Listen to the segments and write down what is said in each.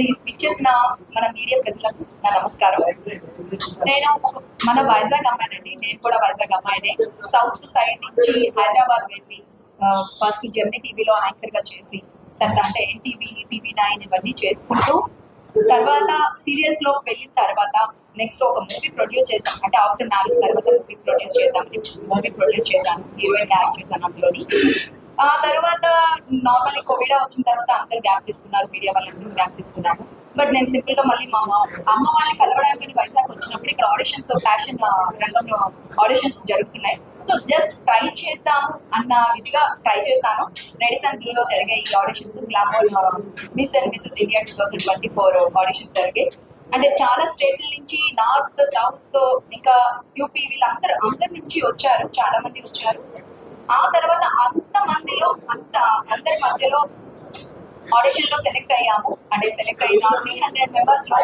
ఇక్కడ ఇచ్చేసిన మన మీడియా ప్రజలకు నా నమస్కారం. నేను మన వైజాగ్ అమ్మాయినండి. నేను కూడా వైజాగ్ అమ్మాయినే. సౌత్ సైడ్ నుంచి హైదరాబాద్ వెళ్ళి ఫస్ట్ జెమినీ టీవీలో యాంకర్ గా చేసి తర్వాత అంటే ఎన్టీవీ, TV9 ఇవన్నీ చేసుకుంటూ తర్వాత సీరియల్స్ లో వెళ్ళిన తర్వాత నెక్స్ట్ ఒక మూవీ ప్రొడ్యూస్ చేద్దాం అంటే ఆఫ్టర్ మ్యారేజ్ తర్వాత మూవీ ప్రొడ్యూస్ చేశాను, హీరోయిన్ యాక్ట్ చేశాను అందులోని. ఆ తర్వాత నార్మల్లీ కోవిడ్ వచ్చిన తర్వాత అందరు గ్యాప్ తీసుకున్నారు, మీడియా వాళ్ళందరూ గ్యాప్ తీసుకున్నాను. బట్ నేను సింపుల్ గా మళ్ళీ మా అమ్మ వాళ్ళని కలవడానికి వైజాగ్ వచ్చినప్పుడు ఇక్కడ ఆడిషన్స్ ఫ్యాషన్ రంగంలో ఆడిషన్స్ జరుగుతున్నాయి. సో జస్ట్ ట్రై చేద్దాము అన్న విధిగా ట్రై చేశాను. రెడిసన్ బ్లూలో జరిగాయి ఈ auditions. Glamour miss and Mrs India 2024 auditions జరిగాయి. అంటే చాలా స్టేట్ల నుంచి, నార్త్, సౌత్, ఇంకా యూపీ వీళ్ళందరూ అందరి నుంచి వచ్చారు, చాలా మంది వచ్చారు. ఆ తర్వాత అందరి మధ్యలో ఆడిషన్ లో సెలెక్ట్ అయ్యాము. అంటే సెలెక్ట్ అయిన 300 మెంబర్స్ లో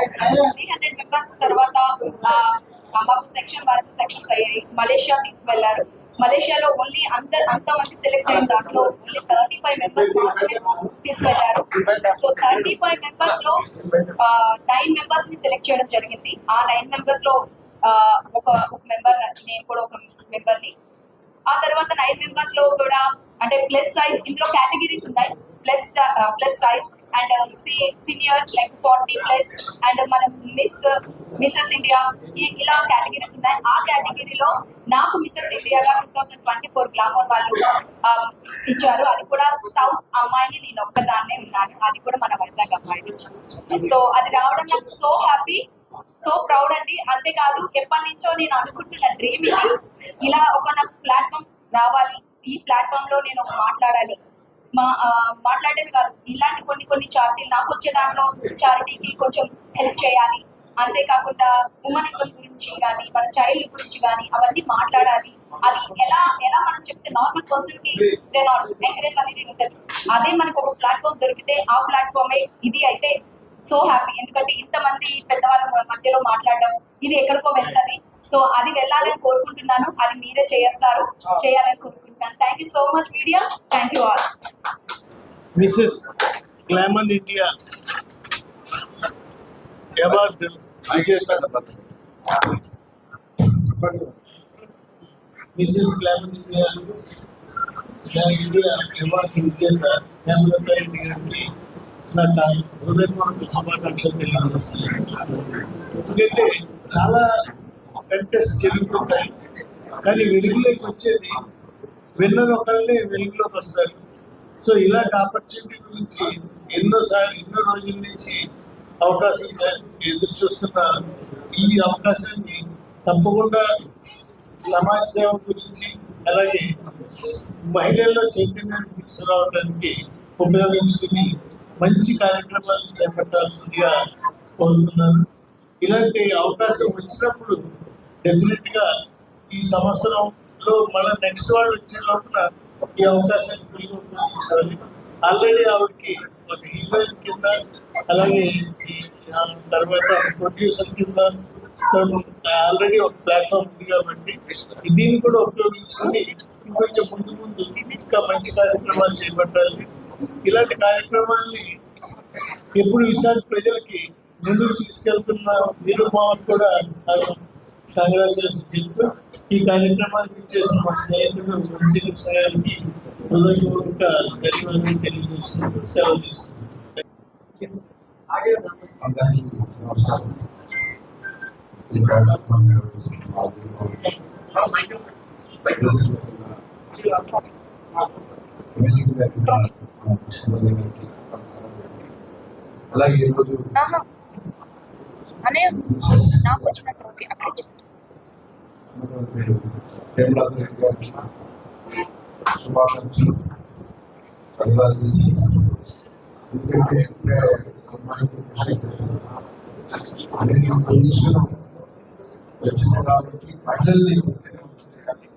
300 మెంబర్స్ తర్వాత మాకు సెక్షన్స్ అయ్యాయి. మలేషియా తీసుకువెళ్లారు. మలేషియాలో ఓన్లీ అంతమంది సెలెక్ట్ అయిన దాంట్లో ఓన్లీ 35 మెంబర్స్ తీసుకెళ్లారు. సో 35 మెంబర్స్ లో 9 మెంబర్స్ ని సెలెక్ట్ చేయడం జరిగింది. ఆ 9 మెంబర్స్ లో ఒక మెంబర్, నేను కూడా ఒక మెంబర్ని. ఆ తర్వాత 9 మెంబర్స్ లో కూడా అంటే ప్లస్ సైజ్, ఇందులో కేటగిరీస్ ఉన్నాయి. Plus size and senior like 40+ and మనం మిస్సెస్ ఇండియా ఇలా కేటగిరీస్ ఉన్నాయి. ఆ కేటగిరీలో నాకు మిస్సెస్ ఇండియాగా 2024 గ్లామర్ వాళ్ళు ఇచ్చారు. అది కూడా సౌత్ అమ్మాయిని నేను ఒక్కదాన్నే ఉన్నాను. అది కూడా మన వైజాగ్ అమ్మాయిని. సో అది రావడం నాకు సో హ్యాపీ, సో ప్రౌడ్ అండి. అంతేకాదు ఎప్పటి నుంచో నేను అనుకుంటున్న డ్రీమ్ ఇది. ఇలా ఒక నాకు ప్లాట్ఫామ్ రావాలి, ఈ ప్లాట్ఫామ్ లో నేను మాట్లాడాలి. మాట్లాడేది కాదు, ఇలాంటి కొన్ని చారిటీలు నాకు వచ్చే దాంట్లో చారిటీకి కొంచెం హెల్ప్ చేయాలి. అంతేకాకుండా హ్యూమనిజం గురించి కానీ, మన చైల్డ్ గురించి కానీ అవన్నీ మాట్లాడాలి. అది ఎలా మనం చెప్తే నార్మల్ పర్సన్ కి ఎంకరేజ్ అనేది ఉంటుంది. అదే మనకు ఒక ప్లాట్ఫామ్ దొరికితే ఆ ప్లాట్ఫామే ఇది అయితే సో హ్యాపీ. ఎందుకంటే ఇంతమంది పెద్దవాళ్ళ మధ్యలో మాట్లాడడం ఇది ఎక్కడికో వెళ్తుంది. సో అది వెళ్ళాలని కోరుకుంటున్నాను. అది మీరే చేయాలని కోరుకుంటున్నాను. Thank you so much media. Thank you all. Mrs glamour India award విజేత మిసెస్ గ్లామర్ ఇండియా అవార్డు విజేత హేమలత రెడ్డి గారికి నాకు హృదయపూర్వక శుభాకాంక్షలు తెలియజేస్తున్నాను. ఎందుకంటే చాలా కంటెస్ట్ జరుగుతుంటాయి, కానీ వెలుగులోకి వచ్చేది విన్నర్ ఒకళ్ళే వెలుగులోకి వస్తారు. సో ఇలాంటి ఆపర్చునిటీ గురించి ఎన్నో రోజుల నుంచి అవకాశం ఎదురు చూస్తున్న ఈ అవకాశాన్ని తప్పకుండా సమాజ సేవ గురించి అలాగే మహిళల్లో చైతన్యాన్ని తీసుకురావడానికి ఉపయోగించుకుని మంచి కార్యక్రమాలు చేపట్టాల్సిందిగా కోరుతున్నాను. ఇలాంటి అవకాశం వచ్చినప్పుడు డెఫినెట్ గా ఈ సంవత్సరంలో మళ్ళీ నెక్స్ట్ వాళ్ళు వచ్చే లోపల ఈ అవకాశాన్ని ఫుల్గా ఉపయోగించాలి. ఆల్రెడీ ఆవిడకి ఒక హీరోయిన్ కింద అలాగే తర్వాత ప్రొడ్యూసర్ కింద ఆల్రెడీ ఒక ప్లాట్ఫామ్ ఉంది కాబట్టి దీన్ని కూడా ఉపయోగించుకొని ఇంకొంచెం ముందు ఇంకా మంచి కార్యక్రమాలు చేపట్టాలి. ఇలాంటి కార్యక్రమాల్ని ఎప్పుడు విశాఖ ప్రజలకి ముందుకు తీసుకెళ్తున్న మీరు మాకు కూడా కంగ్రాచులేషన్ చెప్తూ ఈ కార్యక్రమానికి చేసిన మా స్నేహితుడు మంచి గారికి హృదయపూర్వక ధన్యవాదాలు తెలియజేసుకుంటూ సెలవు తీసుకుంటాం. అలాగే ఈరోజు హేమలత రెడ్డి గారికి శుభాకాంక్షలు, కంగ్రాచులేషన్స్. ఎందుకంటే నేను పొజిషన్ వచ్చింది కాబట్టి మహిళల్ని చేయాలి,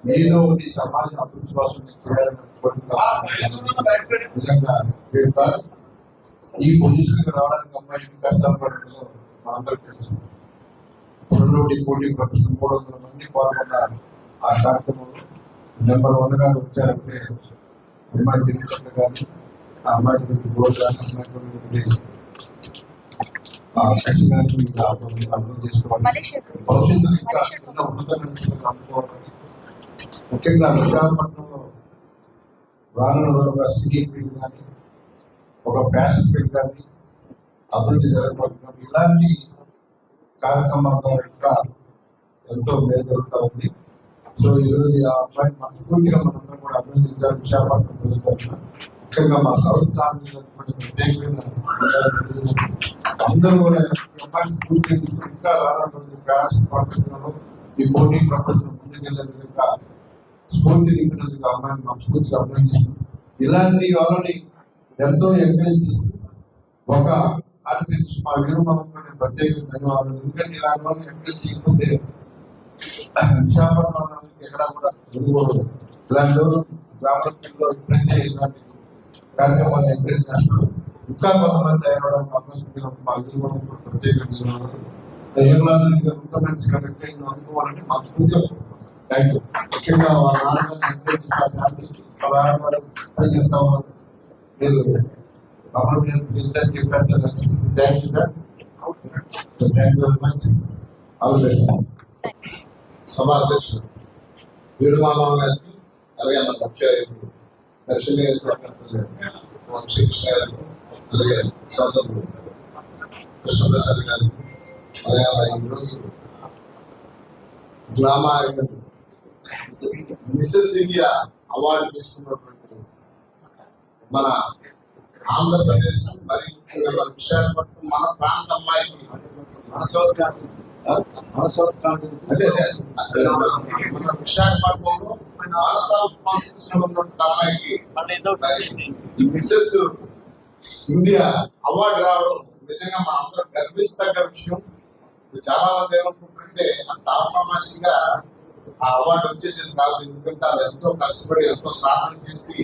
నేను ఈ సమాజ అభివృద్ధి కోసం చేయాలని నిజంగా చేస్తారు. ఈ పొజిషన్కి రావడానికి అమ్మాయి కష్టాలు పడడంలో మనందరికి తెలుసు. పోటీ పడుతుంది. 300 మంది పాల్గొన్న ఆ కార్యక్రమంలో నెంబర్ 1 గా వచ్చారంటే అమ్మాయి తెలియదు కానీ అమ్మాయి గోల్డ్ అమ్మాయి అర్థం చేసుకోవాలి. మలేషియా భవిష్యత్తు ఇంకా చిన్న ఉన్నతమైన అందుకోవాలని ముఖ్యంగా విశాఖపట్నంలో రానున్న రోజుల్లో సిటీ ఫీల్డ్ కానీ ఒక ఫ్యాషన్ ఫీల్డ్ కానీ అభివృద్ధి జరగబోతుంది. ఇలాంటి కార్యక్రమాల ద్వారా ఇంకా ఎంతో మేలు జరుగుతూ ఉంది. సో ఈరోజు ఆ అమ్మాయి మనస్ఫూర్తిగా మనందరం కూడా అభినందించాలి. విశాఖపట్నం ప్రజల తరఫున ముఖ్యంగా మా సౌత్ కాలనీలో ప్రత్యేకమైన అందరూ కూడా అమ్మాయిని స్ఫూర్తి తీసుకుని ఇంకా రానున్న ఫ్యాషన్ పద్ధతులను ఈ పోటీ ప్రపంచం ముందుకెళ్లే విధంగా స్ఫూర్తి నింపినందుకు అమ్మాయిని మనస్ఫూర్తిగా అభినందిస్తున్నాం. ఇలాంటి వాళ్ళని ఎంతో ఎంకరేజ్ చేస్తూ ఒక ఆర్టిఫిషియల్ మా వీరమామకు ప్రత్యేకంగా ధన్యవాదాలు. ఎందుకంటే ఇలాంటి వాళ్ళని ఎంకరేజ్ చేయకపోతే విశాఖపట్నంలో ఎక్కడా కూడా ఎదుగుకోవడం ఇలాంటి గ్రామాల్లో ఎప్పుడైతే ఇలాంటి కార్యక్రమాలు ఎంకరేజ్ చేస్తున్నారు ఇంకా కొంతమంది తయారవడానికి అవకాశం మా వీరమామకు కూడా ప్రత్యేకంగా ధన్యవాదాలు. అనుకోవాలని మా స్ఫూర్తిగా థ్యాంక్ యూ. ముఖ్యంగా వాళ్ళ నాన్నగారు ఎంకరేజ్ వాళ్ళ నాన్నగారు చెప్తా ఉన్నారు మీరు చెప్పారు. Thank you sir. Thank you very much. All the best. సభ అధ్యక్షుడు వీరమామ గారికి అలాగే మన ముఖ్య అతిథి దక్షిణ శ్రీకృష్ణ గారికి అలాగే సోదరులు కృష్ణప్రసాద్ గారికి అలాగే ఈరోజు గ్రామ మిసెస్ ఇండియా అవార్డు తీసుకున్నటువంటి మన ఆంధ్రప్రదేశ్ మరి ముఖ్యంగా మన విశాఖపట్నం మన ప్రాంత అమ్మాయికి అదే మన విశాఖపట్నంలో అమ్మాయికి మిసెస్ ఇండియా అవార్డు రావడం నిజంగా మా అందరం గర్వించదగ్గ విషయం. చాలా మంది ఏమనుకుంటుంటే అంత అసామాజికంగా ఆ అవార్డు వచ్చేసేది కాదు. ఎందుకంటే వాళ్ళు ఎంతో కష్టపడి ఎంతో సాధన చేసి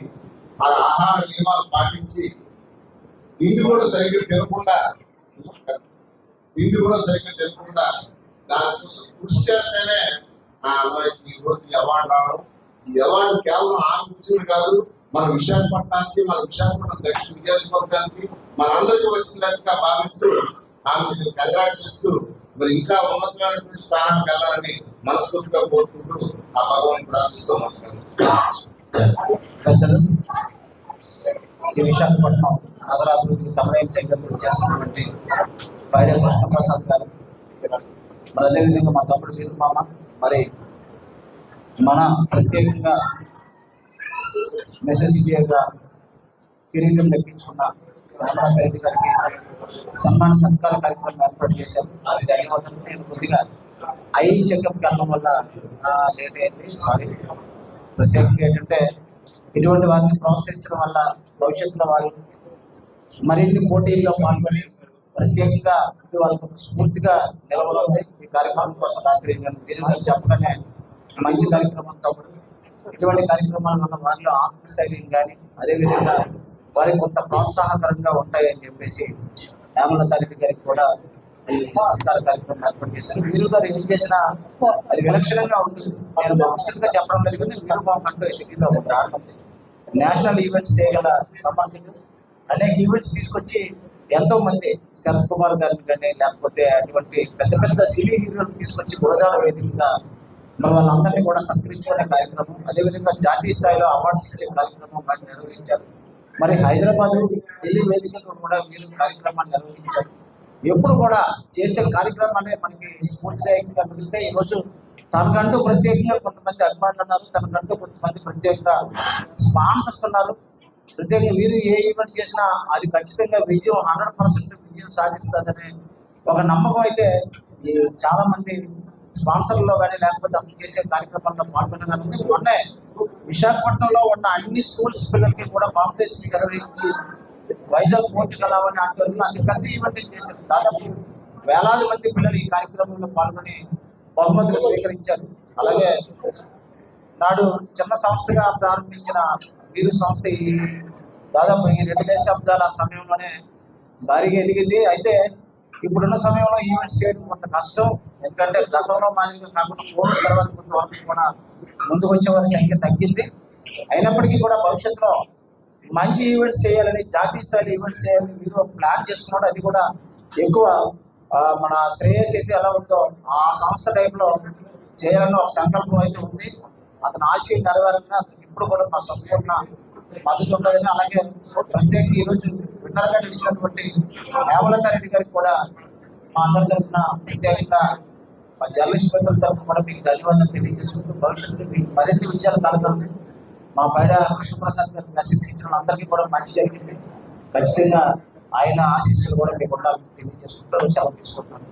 ఆ ఆహార నియమాలు పాటించి తిండి కూడా సరిగ్గా తినకుండా దానికోసం కృషి చేస్తేనే ఆ అమ్మాయికి ఈ రోజు ఈ అవార్డు రావడం. ఈ అవార్డు కేవలం ఆమె కూర్చుని కాదు, మన విశాఖపట్నానికి మన విశాఖపట్నం దక్షిణ నియోజకవర్గానికి మనందరికీ వచ్చినట్టుగా భావిస్తూ ఆమెకి కంగ్రాట్ చేస్తూ మరి ఇంకా ఉన్నతమైనటువంటి స్థానానికి వెళ్ళాలని మనస్ఫూర్తిగా కోరుకుంటూ ఆ భగవాన్ ప్రార్థిస్తూ పెద్దలు ఈ విశాఖపట్నం నగరాభివృద్ధికి తమదైన సంఖ్యలు చేస్తున్నటువంటి పైడే కృష్ణప్రసాద్ గారు, మరి అదేవిధంగా మా తమ్ముడు వీరమామ, మరి మన ప్రత్యేకంగా నెసెసిటీగా కిరీటం దక్కించుకున్న రామనాథ్ రెడ్డి గారికి సన్మాన సత్కార కార్యక్రమం ఏర్పాటు చేశారు. అది ధన్యవాదాలు. నేను కొద్దిగా ఐ చెకప్ వెళ్ళడం వల్ల లేట్ అయింది, సారీ. ప్రత్యేకంగా ఏంటంటే ఇటువంటి వారిని ప్రోత్సహించడం వల్ల భవిష్యత్తులో వారు మరిన్ని పోటీల్లో పాల్గొని ప్రత్యేకంగా ఇది వాళ్ళకు స్ఫూర్తిగా నిలబడుతుంది. ఈ కార్యక్రమం కోసం రాత్రి నేను తిరిగి చెప్పగానే మంచి కార్యక్రమం తప్పుడు ఇటువంటి కార్యక్రమాల వల్ల వారిలో ఆత్మస్థైర్యం కానీ అదేవిధంగా వారికి కొంత ప్రోత్సాహకరంగా ఉంటాయని చెప్పేసి హేమలత రెడ్డి గారికి కూడా ఈ సత్కార కార్యక్రమం ఏర్పాటు చేశారు. వీరు గారు ఏం చేసినా అది విలక్షణంగా ఉంటుంది. నేను భవిష్యత్తుగా చెప్పడం లేదు, కానీ వీరు బాగుంటూ ఈ సిటీలో రావడం నేషనల్ ఈవెంట్స్ చేయగల సమర్థులు అనేక ఈవెంట్స్ తీసుకొచ్చి ఎంతో మంది శరత్ కుమార్ గారిని కానీ లేకపోతే అటువంటి పెద్ద పెద్ద సినీ హీరోలు తీసుకొచ్చి గురజాల వేదికగా మరి వాళ్ళందరినీ కూడా సత్కరించుకునే కార్యక్రమం, అదేవిధంగా జాతీయ స్థాయిలో అవార్డ్స్ ఇచ్చే కార్యక్రమం వాటిని నిర్వహించారు. మరి హైదరాబాదు ఢిల్లీ వేదికగా కూడా వీరు కార్యక్రమాన్ని నిర్వహించారు. ఎప్పుడు కూడా చేసే కార్యక్రమాలే మనకి స్ఫూర్తిదాయకంగా మిగిలితే ఈరోజు తనకంటూ ప్రత్యేకంగా కొంతమంది అభిమానులు ఉన్నారు, తనకంటూ కొంతమంది ప్రత్యేకంగా స్పాన్సర్స్ ఉన్నారు. ప్రత్యేకంగా వీరు ఏ ఈవెంట్ చేసినా అది ఖచ్చితంగా విజయం 100% విజయం సాధిస్తుందనే ఒక నమ్మకం అయితే ఈ చాలా మంది స్పాన్సర్లో కానీ లేకపోతే అతను చేసే కార్యక్రమాల్లో పాల్గొనగలిగింది. మొన్నే విశాఖపట్నంలో ఉన్న అన్ని స్కూల్స్ పిల్లలకి కూడా కాంపిటీషన్ నిర్వహించి వైజాగ్ పూర్తి కళావని ఆధ్వర్యంలో అతి పెద్ద ఈవెంట్ చేశారు. దాదాపు వేలాది మంది పిల్లలు ఈ కార్యక్రమంలో పాల్గొని బహుమతులు స్వీకరించారు. అలాగే నాడు చిన్న సంస్థగా ప్రారంభించిన వీరు సంస్థ ఈ దాదాపు ఈ 2 దశాబ్దాల సమయంలోనే భారీగా ఎదిగింది. అయితే ఇప్పుడున్న సమయంలో ఈవెంట్స్ చేయడం కొంత కష్టం. ఎందుకంటే గతంలో మాదిరిగా కాకుండా కోవిడ్ తర్వాత కొంతవరకు కూడా ముందుకు వచ్చే వారి సంఖ్య తగ్గింది. అయినప్పటికీ కూడా భవిష్యత్తులో మంచి ఈవెంట్స్ చేయాలని, జాతీయ స్థాయిలో ఈవెంట్స్ చేయాలని మీరు ప్లాన్ చేసుకున్నాడు. అది కూడా ఎక్కువ మన శ్రేయస్ అయితే ఎలా ఉందో ఆ సంస్థ టైంలో చేయాలని ఒక సంకల్పం అయితే ఉంది. అతని ఆశయం నెరవేరాలని అతనికి ఇప్పుడు కూడా మా సంపూర్ణ మద్దతు ఉంటుందని, అలాగే ప్రత్యేకంగా ఈరోజు విన్నర్గా నిలిచినటువంటి హేమలత రెడ్డి గారికి కూడా మా అందరి తరఫున ప్రత్యేకంగా మా జర్నలిస్ట్ మిత్రుల తరఫున కూడా మీకు ధన్యవాదాలు తెలియజేసుకుంటూ భవిష్యత్తులో మీకు మరిన్ని విషయాలు కలగాలని మా పైన కృష్ణప్రసాద్ గారిని దర్శించిన అందరికీ కూడా మంచి జరిగింది. ఖచ్చితంగా ఆయన ఆశీస్సులు కూడా మీకు ఉండాలని తెలియజేసుకుంటూ సెలవు తీసుకుంటున్నాను.